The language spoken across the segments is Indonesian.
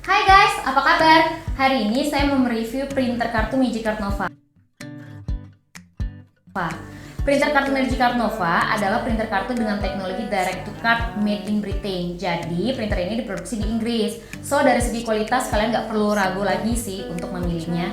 Hai guys, apa kabar? Hari ini saya mau mereview printer kartu Magicard Nova. Printer kartu Magicard Nova adalah printer kartu dengan teknologi direct to card made in Britain. Jadi printer ini diproduksi di Inggris. So dari segi kualitas kalian nggak perlu ragu lagi sih untuk memilihnya.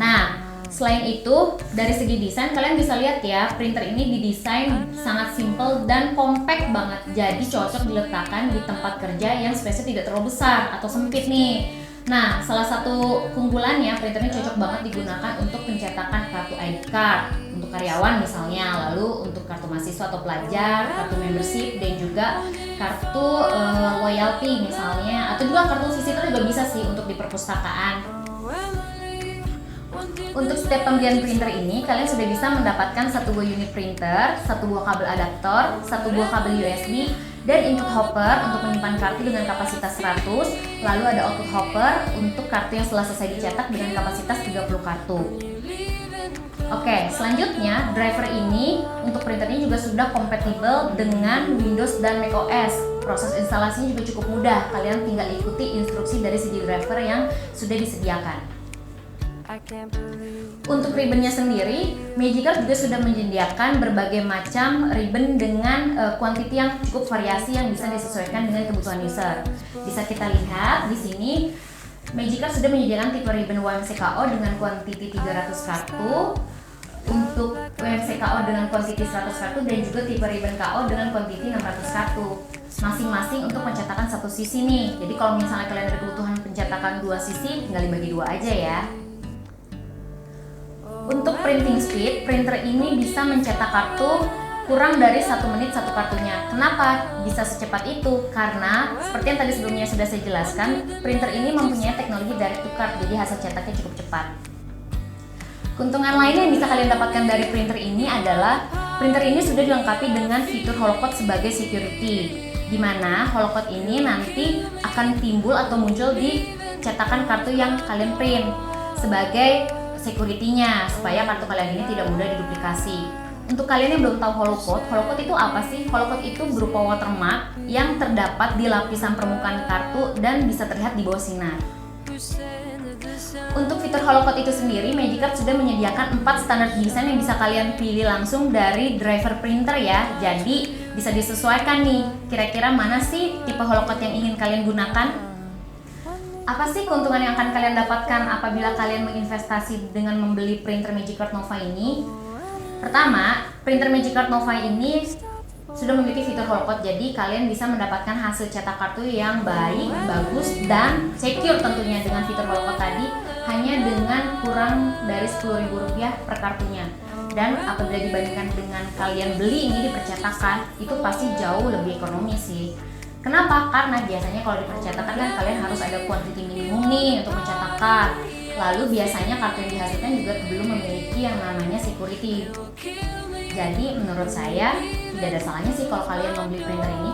Nah, selain itu dari segi desain kalian bisa lihat ya, printer ini didesain sangat simple dan compact banget. Jadi cocok diletakkan di tempat kerja yang space-nya tidak terlalu besar atau sempit nih. Nah, salah satu keunggulannya printer ini cocok banget digunakan untuk pencetakan kartu ID card untuk karyawan misalnya, lalu untuk kartu mahasiswa atau pelajar, kartu membership dan juga kartu loyalty misalnya, atau juga kartu visitor juga bisa sih untuk di perpustakaan. Untuk setiap pembelian printer ini, kalian sudah bisa mendapatkan satu buah unit printer, satu buah kabel adaptor, satu buah kabel USB, dan input hopper untuk menyimpan kartu dengan kapasitas 100, lalu ada output hopper untuk kartu yang setelah selesai dicetak dengan kapasitas 30 kartu. Oke, selanjutnya driver ini untuk printer ini juga sudah kompatibel dengan Windows dan macOS. Proses instalasinya juga cukup mudah, kalian tinggal ikuti instruksi dari CD driver yang sudah disediakan. Untuk ribbonnya sendiri, Magicard juga sudah menyediakan berbagai macam ribbon dengan kuantiti yang cukup variasi yang bisa disesuaikan dengan kebutuhan user. Bisa kita lihat di sini, Magicard sudah menyediakan tipe ribbon WMC-KO dengan kuantiti 300 kartu, untuk WMC-KO dengan kuantiti 100 kartu, dan juga tipe ribbon KO dengan kuantiti 600 kartu. Masing-masing untuk pencetakan satu sisi nih. Jadi kalau misalnya kalian ada kebutuhan pencetakan dua sisi, tinggal dibagi dua aja ya. Untuk printing speed, printer ini bisa mencetak kartu kurang dari 1 menit satu kartunya. Kenapa bisa secepat itu? Karena seperti yang tadi sebelumnya sudah saya jelaskan, printer ini mempunyai teknologi direct to card, jadi hasil cetaknya cukup cepat. Keuntungan lain yang bisa kalian dapatkan dari printer ini adalah printer ini sudah dilengkapi dengan fitur holocode sebagai security, di mana holocode ini nanti akan timbul atau muncul di cetakan kartu yang kalian print sebagai security-nya supaya kartu kalian ini tidak mudah diduplikasi. Untuk kalian yang belum tahu holocode itu apa sih? Holocode itu berupa watermark yang terdapat di lapisan permukaan kartu dan bisa terlihat di bawah sinar. Untuk fitur holocode itu sendiri, Magicard sudah menyediakan 4 standar desain yang bisa kalian pilih langsung dari driver printer ya. Jadi bisa disesuaikan nih, kira-kira mana sih tipe holocode yang ingin kalian gunakan? Apa sih keuntungan yang akan kalian dapatkan apabila kalian menginvestasi dengan membeli printer Magicard Nova ini? Pertama, printer Magicard Nova ini sudah memiliki fitur holocode, jadi kalian bisa mendapatkan hasil cetak kartu yang baik, bagus, dan secure tentunya dengan fitur holocode tadi hanya dengan kurang dari Rp10.000 per kartunya. Dan apabila dibandingkan dengan kalian beli ini di percetakan, itu pasti jauh lebih ekonomis sih. Kenapa? Karena biasanya kalau di percetakan kan kalian harus ada kuantiti minimum nih untuk mencetakan. Lalu biasanya kartu yang dihasilkan juga belum memiliki yang namanya security. Jadi menurut saya tidak ada salahnya sih kalau kalian membeli printer ini.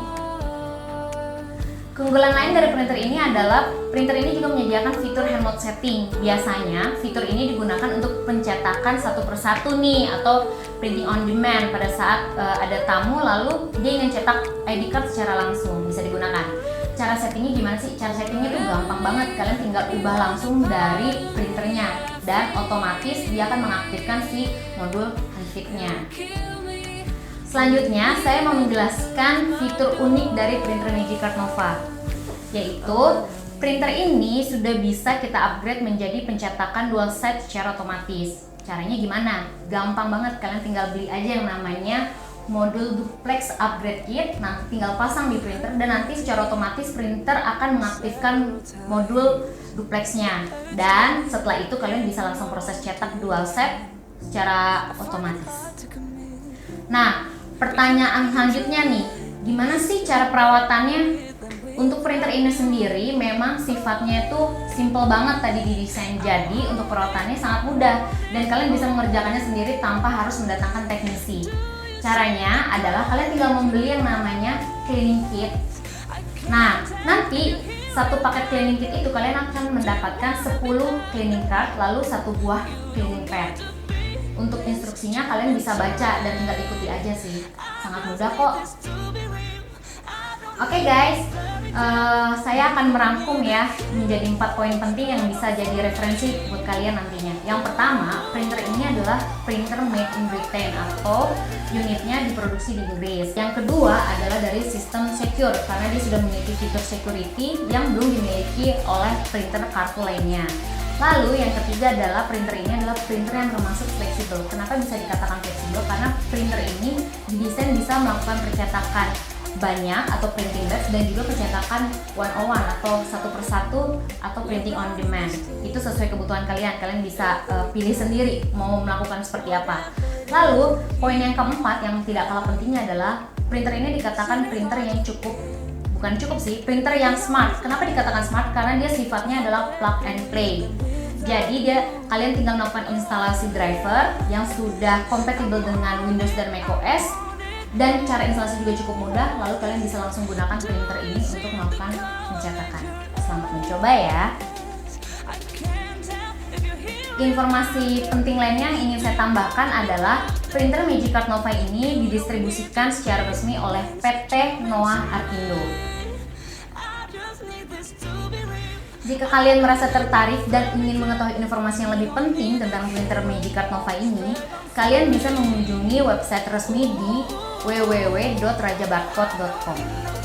Keunggulan lain dari printer ini adalah printer ini juga menyediakan fitur hand mode setting. Biasanya fitur ini digunakan untuk pencetakan satu persatu nih atau printing on demand pada saat ada tamu lalu dia ingin cetak ID card secara langsung, bisa digunakan. Cara settingnya gimana sih? Cara settingnya tuh gampang banget, kalian tinggal ubah langsung dari printernya dan otomatis dia akan mengaktifkan si modul handfeed-nya. Selanjutnya, saya mau menjelaskan fitur unik dari printer Magicard Nova, yaitu printer ini sudah bisa kita upgrade menjadi pencetakan dual side secara otomatis. Caranya gimana? Gampang banget, kalian tinggal beli aja yang namanya modul duplex upgrade kit, nanti tinggal pasang di printer dan nanti secara otomatis printer akan mengaktifkan modul duplexnya. Dan setelah itu kalian bisa langsung proses cetak dual side secara otomatis. Nah, pertanyaan selanjutnya nih, gimana sih cara perawatannya? Untuk printer ini sendiri memang sifatnya itu simple banget tadi didesain, jadi untuk perawatannya sangat mudah dan kalian bisa mengerjakannya sendiri tanpa harus mendatangkan teknisi. Caranya adalah kalian tinggal membeli yang namanya cleaning kit. Nah, nanti satu paket cleaning kit itu kalian akan mendapatkan 10 cleaning card lalu satu buah cleaning pad. Untuk instruksinya kalian bisa baca dan tinggal ikuti aja sih, sangat mudah kok. Oke guys, Saya akan merangkum ya menjadi 4 poin penting yang bisa jadi referensi buat kalian nantinya. Yang pertama, printer ini adalah printer made in Britain atau unitnya diproduksi di Inggris. Yang kedua adalah dari sistem secure karena dia sudah memiliki fitur security yang belum dimiliki oleh printer kartu lainnya. Lalu yang ketiga adalah printer ini adalah printer yang termasuk fleksibel. Kenapa bisa dikatakan fleksibel? Karena printer ini didesain bisa melakukan percetakan banyak atau printing batch dan juga percetakan one on one atau satu persatu atau printing on demand. Itu sesuai kebutuhan kalian. Kalian bisa pilih sendiri mau melakukan seperti apa. Lalu poin yang keempat yang tidak kalah pentingnya adalah printer ini dikatakan printer yang printer yang smart. Kenapa dikatakan smart? Karena dia sifatnya adalah plug and play. Jadi kalian tinggal melakukan instalasi driver yang sudah kompatibel dengan Windows dan macOS. Dan cara instalasi juga cukup mudah, lalu kalian bisa langsung gunakan printer ini untuk melakukan pencetakan. Selamat mencoba ya. Informasi penting lainnya yang ingin saya tambahkan adalah printer Magicard Nova ini didistribusikan secara resmi oleh PT Noah Arkindo. Jika kalian merasa tertarik dan ingin mengetahui informasi yang lebih penting tentang printer Magicard Nova ini, kalian bisa mengunjungi website resmi di www.rajabarcode.com.